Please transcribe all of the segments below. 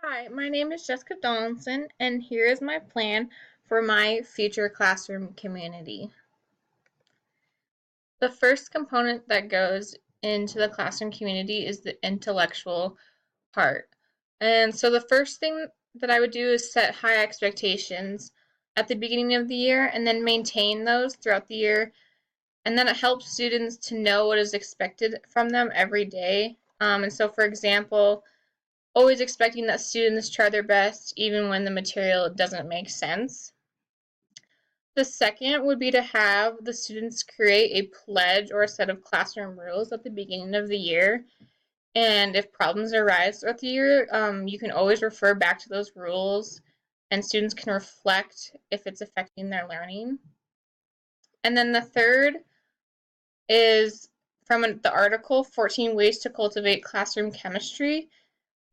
Hi, my name is Jessica Donaldson, and here is my plan for my future classroom community. The first component that goes into the classroom community is the intellectual part. And so the first thing that I would do is set high expectations at the beginning of the year and then maintain those throughout the year. And then it helps students to know what is expected from them every day. And so, for example, always expecting that students try their best even when the material doesn't make sense. The second would be to have the students create a pledge or a set of classroom rules at the beginning of the year. And if problems arise throughout the year, you can always refer back to those rules and students can reflect if it's affecting their learning. And then the third is from the article 14 Ways to Cultivate Classroom Chemistry.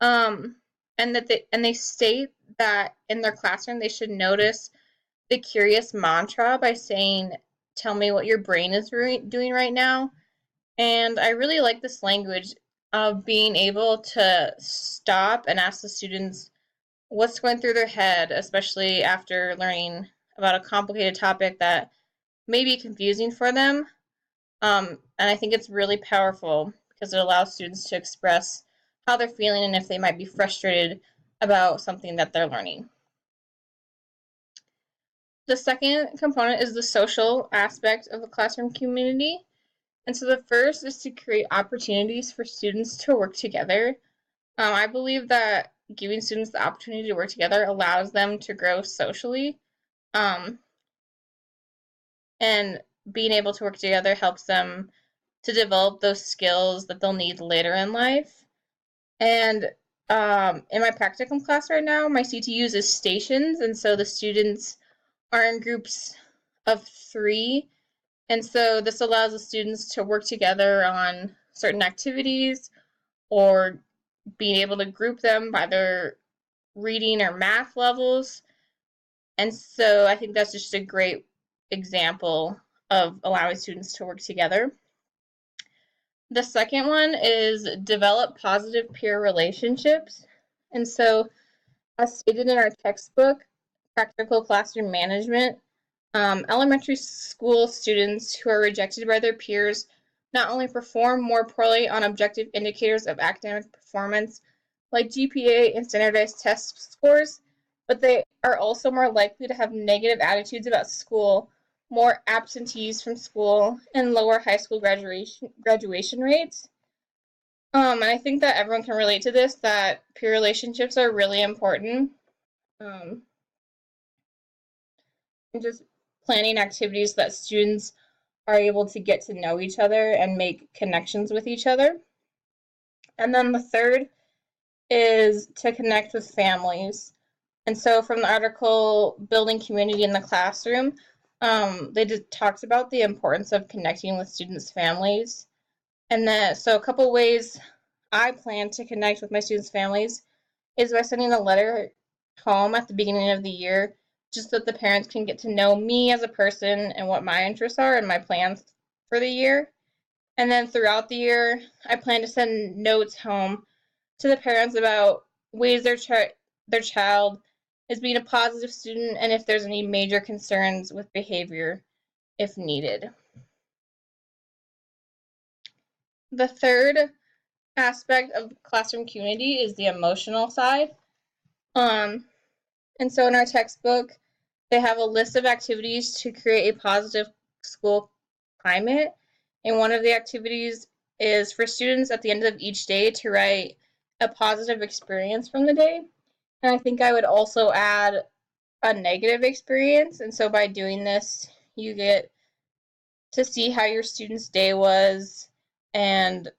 Um, and they state that in their classroom they should notice the curious mantra by saying, "Tell me what your brain is doing right now." And I really like this language of being able to stop and ask the students what's going through their head, especially after learning about a complicated topic that may be confusing for them. And I think it's really powerful because it allows students to express how they're feeling and if they might be frustrated about something that they're learning. The second component is the social aspect of the classroom community. And so the first is to create opportunities for students to work together. I believe that giving students the opportunity to work together allows them to grow socially. Um, and being able to work together helps them to develop those skills that they'll need later in life. And in my practicum class right now, my CT uses stations, and so the students are in groups of 3. And so this allows the students to work together on certain activities or being able to group them by their reading or math levels. And so I think that's just a great example of allowing students to work together. The second one is develop positive peer relationships. And so, as stated in our textbook, Practical Classroom Management, elementary school students who are rejected by their peers not only perform more poorly on objective indicators of academic performance, like GPA and standardized test scores, but they are also more likely to have negative attitudes about school, more absentees from school, and lower high school graduation rates. And I think that everyone can relate to this, that peer relationships are really important. Um, and just planning activities that students are able to get to know each other and make connections with each other. And then the third is to connect with families. And so from the article, Building Community in the Classroom, they talked about the importance of connecting with students' families. And then, so a couple ways I plan to connect with my students' families is by sending a letter home at the beginning of the year, just so that the parents can get to know me as a person and what my interests are and my plans for the year. And then throughout the year, I plan to send notes home to the parents about ways their child is being a positive student and if there's any major concerns with behavior if needed. The third aspect of classroom community is the emotional side. Um, and so in our textbook, they have a list of activities to create a positive school climate. And one of the activities is for students at the end of each day to write a positive experience from the day. And I think I would also add a negative experience. And so by doing this, you get to see how your student's day was and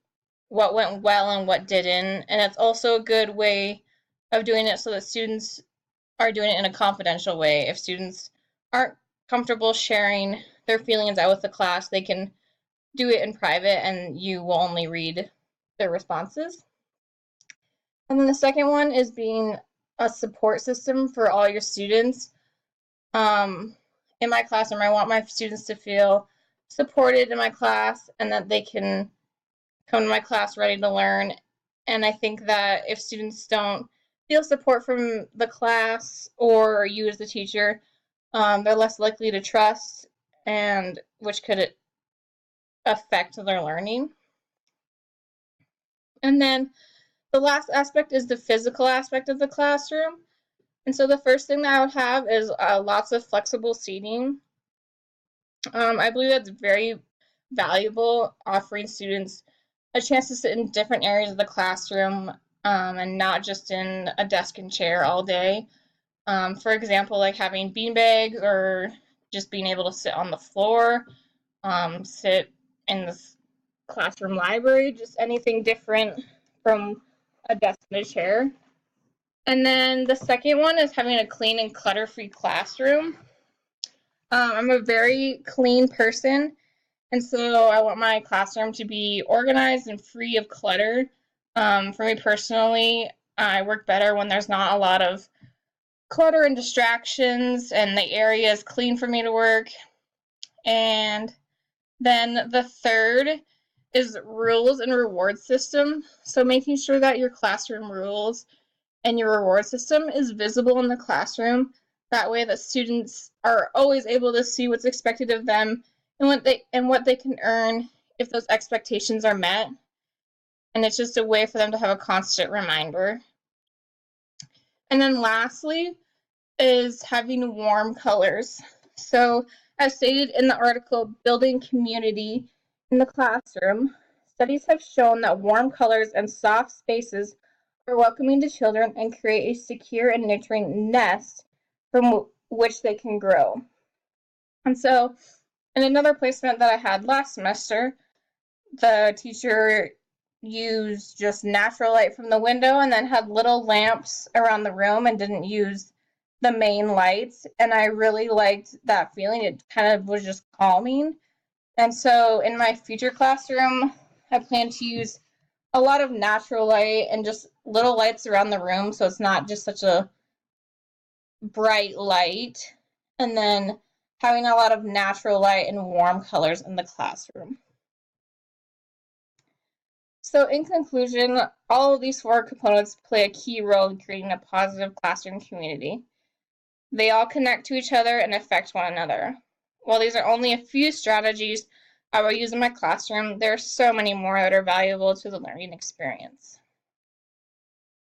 what went well and what didn't. And it's also a good way of doing it so that students are doing it in a confidential way. If students aren't comfortable sharing their feelings out with the class, they can do it in private and you will only read their responses. And then the second one is being a support system for all your students. Um, in my classroom, I want my students to feel supported in my class and that they can come to my class ready to learn. And I think that if students don't feel support from the class or you as the teacher, they're less likely to trust, and which could affect their learning. And then the last aspect is the physical aspect of the classroom. And so the first thing that I would have is lots of flexible seating. I believe that's very valuable, offering students a chance to sit in different areas of the classroom, and not just in a desk and chair all day. For example, like having beanbags or just being able to sit on the floor, sit in the classroom library, just anything different from a desk and a chair. And then the second one is having a clean and clutter-free classroom. I'm a very clean person, and so I want my classroom to be organized and free of clutter. For me personally, I work better when there's not a lot of clutter and distractions, and the area is clean for me to work. And then the third is rules and reward system. So making sure that your classroom rules and your reward system is visible in the classroom. That way that students are always able to see what's expected of them and what they can earn if those expectations are met. And it's just a way for them to have a constant reminder. And then lastly is having warm colors. So as stated in the article, Building Community in the Classroom, studies have shown that warm colors and soft spaces are welcoming to children and create a secure and nurturing nest from which they can grow. And so in another placement that I had last semester, the teacher used just natural light from the window and then had little lamps around the room and didn't use the main lights. And I really liked that feeling. It kind of was just calming. And so in my future classroom, I plan to use a lot of natural light and just little lights around the room, so it's not just such a bright light, and then having a lot of natural light and warm colors in the classroom. So in conclusion, all of these four components play a key role in creating a positive classroom community. They all connect to each other and affect one another. While these are only a few strategies I will use in my classroom, there are so many more that are valuable to the learning experience.